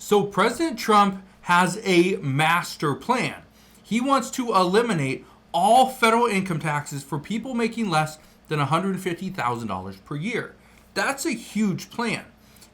So President Trump has a master plan. He wants to eliminate all federal income taxes for people making less than $150,000 per year. That's a huge plan.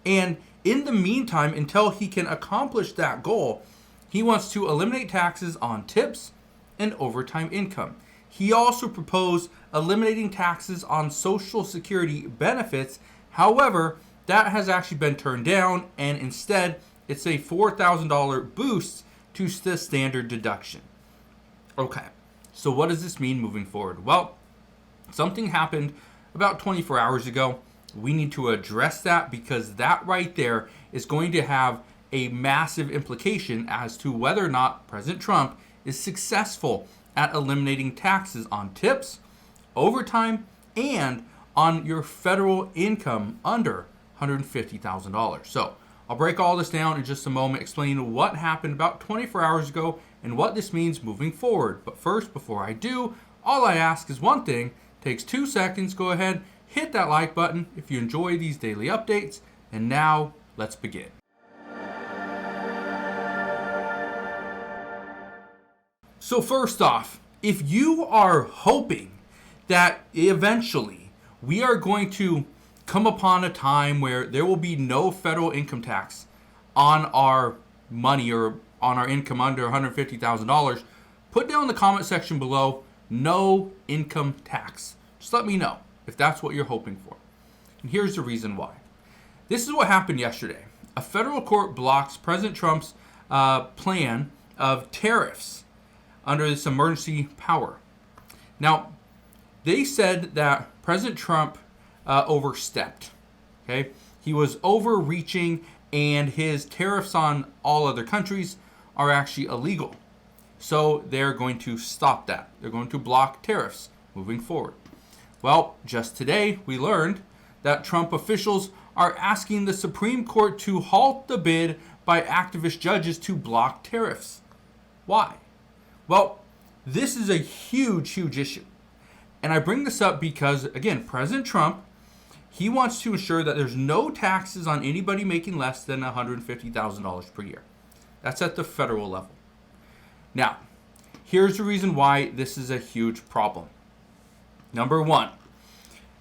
And in the meantime, until he can accomplish that goal, he wants to eliminate taxes on tips and overtime income. He also proposed eliminating taxes on Social Security benefits. However, that has actually been turned down, and instead, it's a $4,000 boost to the standard deduction. Okay, so what does this mean moving forward? Well, something happened about 24 hours ago. We need to address that because that right there is going to have a massive implication as to whether or not President Trump is successful at eliminating taxes on tips, overtime, and on your federal income under $150,000. So I'll break all this down in just a moment, explain what happened about 24 hours ago and what this means moving forward. But first, before I do, all I ask is one thing. Takes 2 seconds. Go ahead, hit that like button if you enjoy these daily updates. And now, let's begin. So first off, if you are hoping that eventually we are going to come upon a time where there will be no federal income tax on our money or on our income under $150,000, put down in the comment section below, no income tax. Just let me know if that's what you're hoping for. And here's the reason why. This is what happened yesterday. A federal court blocks President Trump's plan of tariffs under this emergency power. Now, they said that President Trump overstepped. Okay, he was overreaching, and his tariffs on all other countries are actually illegal. So they're going to stop that. They're going to block tariffs moving forward. Well, just today we learned that Trump officials are asking the Supreme Court to halt the bid by activist judges to block tariffs. Why? Well, this is a huge issue. And I bring this up because, again, President Trump, he wants to ensure that there's no taxes on anybody making less than $150,000 per year. That's at the federal level. Now, here's the reason why this is a huge problem. Number one,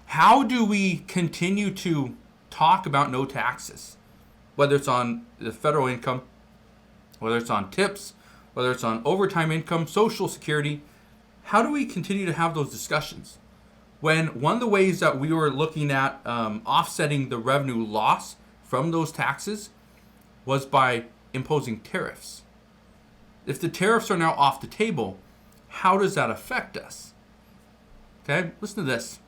how do we continue to talk about no taxes? Whether it's on the federal income, whether it's on tips, whether it's on overtime income, Social Security, how do we continue to have those discussions when one of the ways that we were looking at offsetting the revenue loss from those taxes was by imposing tariffs? If the tariffs are now off the table, how does that affect us? Okay, listen to this.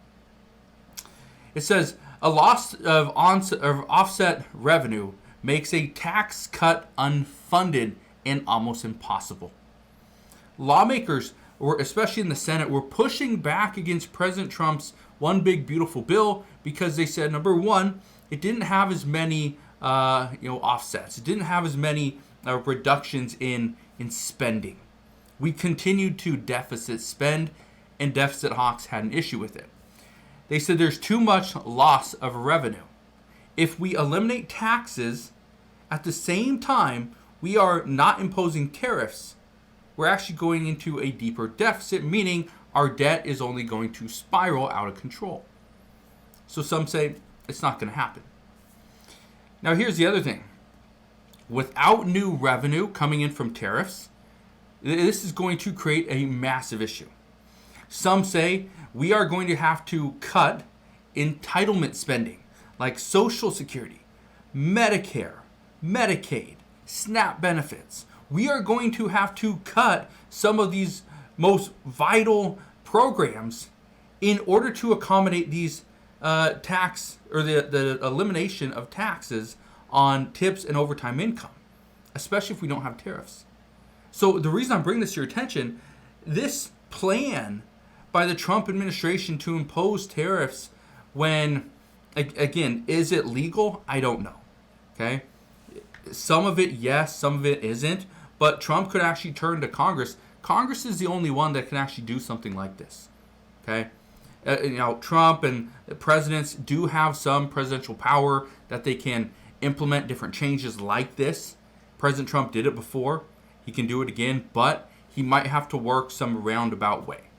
It says, a loss of offset revenue makes a tax cut unfunded and almost impossible. Lawmakers, especially in the Senate, were pushing back against President Trump's one big beautiful bill because they said, number one, it didn't have as many offsets. It didn't have as many reductions in spending. We continued to deficit spend, and deficit hawks had an issue with it. They said there's too much loss of revenue. If we eliminate taxes at the same time we are not imposing tariffs, we're actually going into a deeper deficit, meaning our debt is only going to spiral out of control. So some say it's not going to happen. Now here's the other thing. Without new revenue coming in from tariffs, this is going to create a massive issue. Some say we are going to have to cut entitlement spending like Social Security, Medicare, Medicaid, SNAP benefits. We are going to have to cut some of these most vital programs in order to accommodate these tax or the elimination of taxes on tips and overtime income, especially if we don't have tariffs. So the reason I'm bringing this to your attention, this plan by the Trump administration to impose tariffs when, again, is it legal? I don't know. Okay. Some of it, yes, some of it isn't. But Trump could actually turn to Congress. Congress is the only one that can actually do something like this. Okay. Trump and the presidents do have some presidential power that they can implement different changes like this. President Trump did it before. He can do it again, but he might have to work some roundabout way.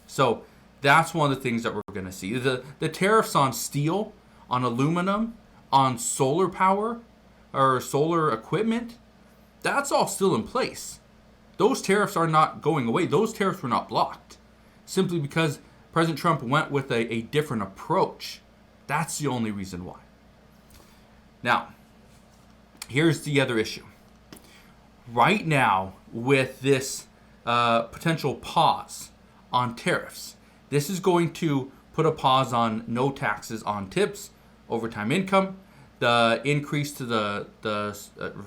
So that's one of the things that we're going to see. The tariffs on steel, on aluminum, on solar power, or solar equipment, that's all still in place. Those tariffs are not going away. Those tariffs were not blocked simply because President Trump went with a different approach. That's the only reason why. Now, here's the other issue. Right now, with this potential pause on tariffs, this is going to put a pause on no taxes on tips, overtime income, the increase to the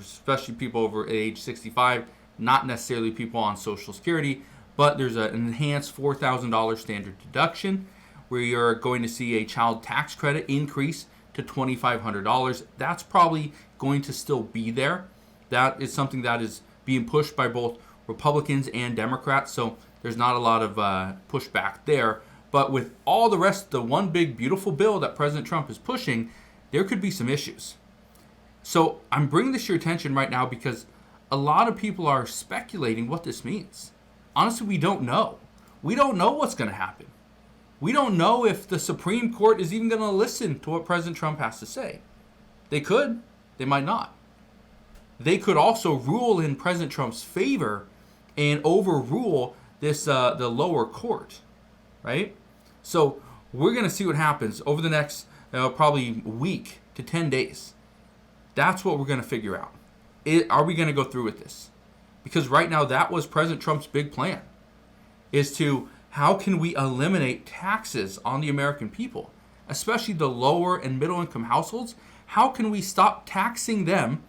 especially people over age 65, not necessarily people on Social Security, but there's an enhanced $4,000 standard deduction where you're going to see a child tax credit increase to $2,500. That's probably going to still be there. That is something that is being pushed by both Republicans and Democrats, so there's not a lot of pushback there. But with all the rest of the one big beautiful bill that President Trump is pushing, there could be some issues. So I'm bringing this to your attention right now because a lot of people are speculating what this means. Honestly, we don't know. We don't know what's going to happen. We don't know if the Supreme Court is even going to listen to what President Trump has to say. They could. They might not. They could also rule in President Trump's favor and overrule this the lower court, right? So we're going to see what happens over the next probably week to 10 days. That's what we're going to figure out. Are we going to go through with this? Because right now that was President Trump's big plan, is to how can we eliminate taxes on the American people, especially the lower and middle income households? How can we stop taxing them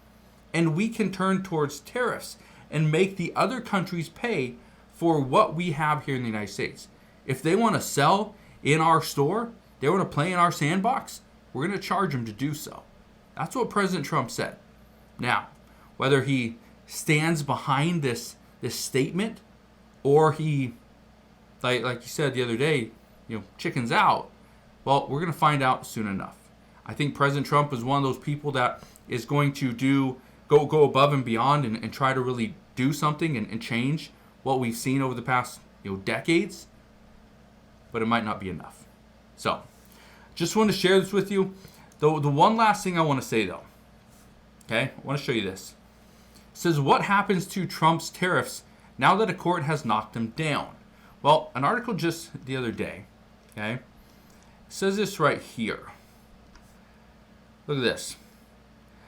and we can turn towards tariffs and make the other countries pay for what we have here in the United States? If they want to sell in our store, they want to play in our sandbox, we're going to charge them to do so. That's what President Trump said. Now, whether he stands behind this statement or he, like you said the other day, chickens out, well, we're going to find out soon enough. I think President Trump is one of those people that is going to go above and beyond and try to really do something and change what we've seen over the past decades, but it might not be enough. So, just want to share this with you. The one last thing I want to say though, okay, I want to show you this. It says, what happens to Trump's tariffs now that a court has knocked them down? Well, an article just the other day, okay, says this right here. Look at this.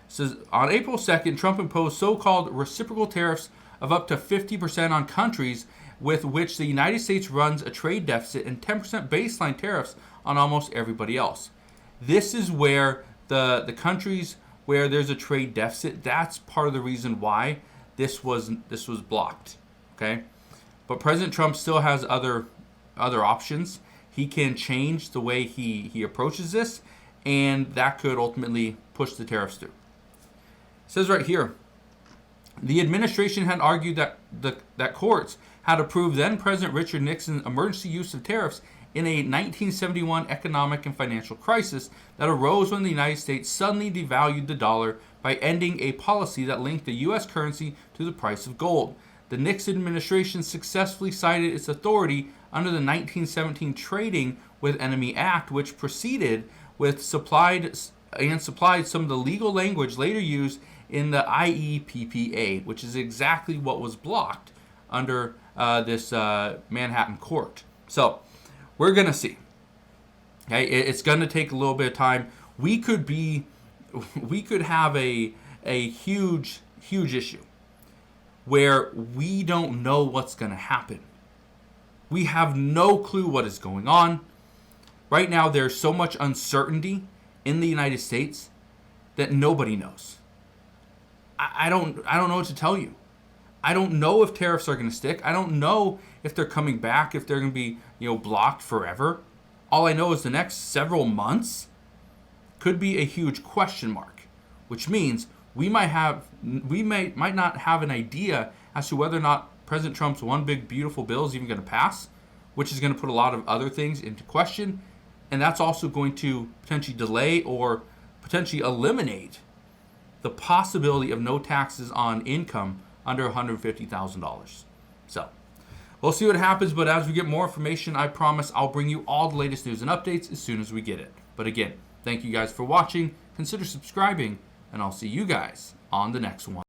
It says, on April 2nd, Trump imposed so-called reciprocal tariffs of up to 50% on countries with which the United States runs a trade deficit and 10% baseline tariffs on almost everybody else. This is where the countries where there's a trade deficit, that's part of the reason why this was blocked, okay? But President Trump still has other options. He can change the way he approaches this, and that could ultimately push the tariffs through. It says right here, the administration had argued that courts had approved then President Richard Nixon's emergency use of tariffs in a 1971 economic and financial crisis that arose when the United States suddenly devalued the dollar by ending a policy that linked the U.S. currency to the price of gold. The Nixon administration successfully cited its authority under the 1917 Trading with Enemy Act, which proceeded with supplied some of the legal language later used in the IEPPA, which is exactly what was blocked under this Manhattan court. So we're going to see. Okay, it's going to take a little bit of time. We could have a huge issue where we don't know what's going to happen. We have no clue what is going on. Right now, there's so much uncertainty in the United States that nobody knows. I don't know what to tell you. I don't know if tariffs are going to stick. I don't know if they're coming back, if they're going to be, blocked forever. All I know is the next several months could be a huge question mark, which means we might not have an idea as to whether or not President Trump's one big beautiful bill is even going to pass, which is going to put a lot of other things into question, and that's also going to potentially delay or potentially eliminate the possibility of no taxes on income under $150,000. So we'll see what happens, but as we get more information, I promise I'll bring you all the latest news and updates as soon as we get it. But again, thank you guys for watching. Consider subscribing, and I'll see you guys on the next one.